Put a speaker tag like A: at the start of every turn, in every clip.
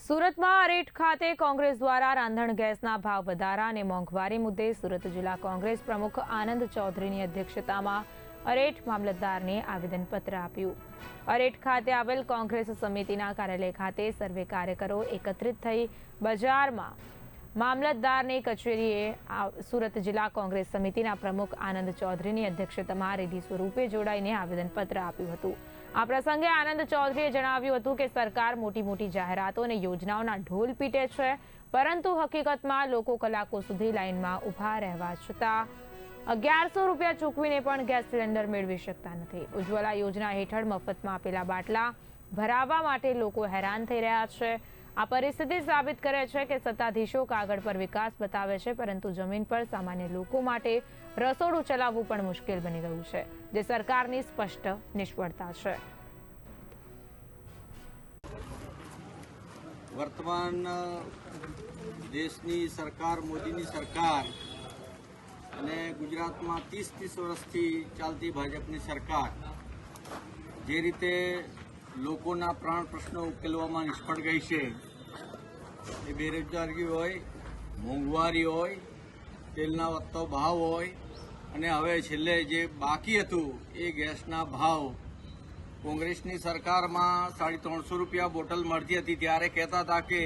A: સુરતમાં અરેઠ ખાતે કોંગ્રેસ દ્વારા રાંધણ ગેસના ભાવ વધારા અને મોંઘવારી મુદ્દે સુરત જિલ્લા કોંગ્રેસ પ્રમુખ આનંદ ચૌધરીની અધ્યક્ષતામાં અરેઠ મામલતદારને આવેદનપત્ર આપ્યું। અરેઠ ખાતે આવેલ કોંગ્રેસ સમિતિના કાર્યાલય ખાતે સર્વે કાર્યકરો એકત્રિત થઈ બજારમાં મામલતદારની કચેરીએ સુરત જિલ્લા કોંગ્રેસ સમિતિના પ્રમુખ આનંદ ચૌધરીની અધ્યક્ષતામાં રેલી સ્વરૂપે જોડાઈને આવેદનપત્ર આપ્યું હતું। આ પ્રસંગે આનંદ ચૌધરીએ જણાવ્યું હતું કે સરકાર મોટી મોટી જાહેરાતો અને યોજનાઓના ઢોલ પીટે છે, પરંતુ હકીકતમાં લોકો કલાકો સુધી લાઇનમાં ઊભા રહેવા છતાં 1100 રૂપિયા ચૂકવીને પણ ગેસ સિલિન્ડર મેળવી શકતા નથી। ઉજ્જવલા યોજના હેઠળ મફતમાં આપેલા બાટલા ભરાવવા માટે લોકો હેરાન થઈ રહ્યા છે। આ પરિસ્થિતિ સાબિત કરે છે કે સત્તાધીશો કાગળ પર વિકાસ બતાવે છે, પરંતુ જમીન પર સામાન્ય લોકો માટે રસોડું ચલાવવું પણ મુશ્કેલ બની ગયું છે, જે સરકારની સ્પષ્ટ નિષ્ફળતા છે।
B: વર્તમાન દેશની સરકાર, મોદીની સરકાર અને ગુજરાતમાં 30 વર્ષથી ચાલતી ભાજપની સરકાર જે રીતે લોકોના પ્રાણ પ્રશ્નો ઉકેલવામાં નિષ્ફળ ગઈ છે, એ બેરોજગારી હોય, મોંઘવારી હોય, તેલના વધતો ભાવ હોય અને હવે છેલ્લે જે બાકી હતું એ ગેસના ભાવ। કોંગ્રેસની સરકારમાં 350 રૂપિયા બોટલ મળતી હતી ત્યારે કહેતા હતા કે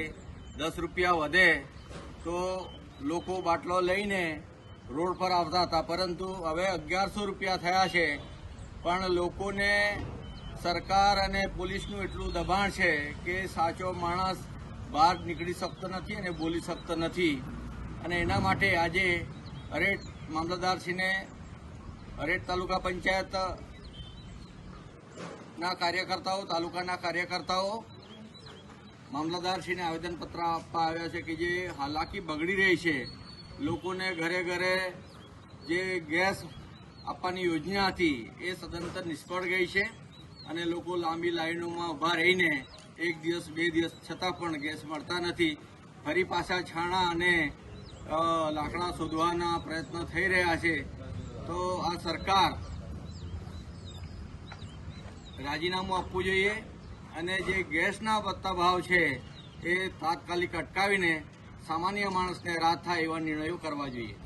B: 10 રૂપિયા વધે તો લોકો બાટલો લઈને રોડ પર આવતા હતા, પરંતુ હવે 1100 રૂપિયા થયા છે, પણ લોકોને સરકાર અને પોલીસનું એટલું દબાણ છે કે સાચો માણસ બહાર નીકળી શકતો નથી અને બોલી શકતો નથી। અને એના માટે આજે અરેઠ મામલતદારશ્રીને અરેઠ તાલુકા પંચાયતના કાર્યકર્તાઓ, તાલુકાના કાર્યકર્તાઓ મામલતદારશ્રીને આવેદનપત્ર આપવા આવ્યા છે કે જે હાલાકી બગડી રહી છે, લોકોને ઘરે ઘરે જે ગેસ આપવાની યોજના હતી એ સદંતર નિષ્ફળ ગઈ છે અને લોકો લાંબી લાઈનોમાં ઊભા રહીને 1 દિવસ 2 દિવસ છતાં પણ ગેસ મળતા નથી। ફરી પાછા છાણા અને લાકડા શોધવાના પ્રયત્નો થઈ રહ્યા છે। તો આ સરકાર રાજીનામું આપવું જોઈએ અને જે ગેસના વધતા ભાવ છે એ તાત્કાલિક અટકાવીને સામાન્ય માણસને રાહત થાય એવા નિર્ણયો કરવા જોઈએ।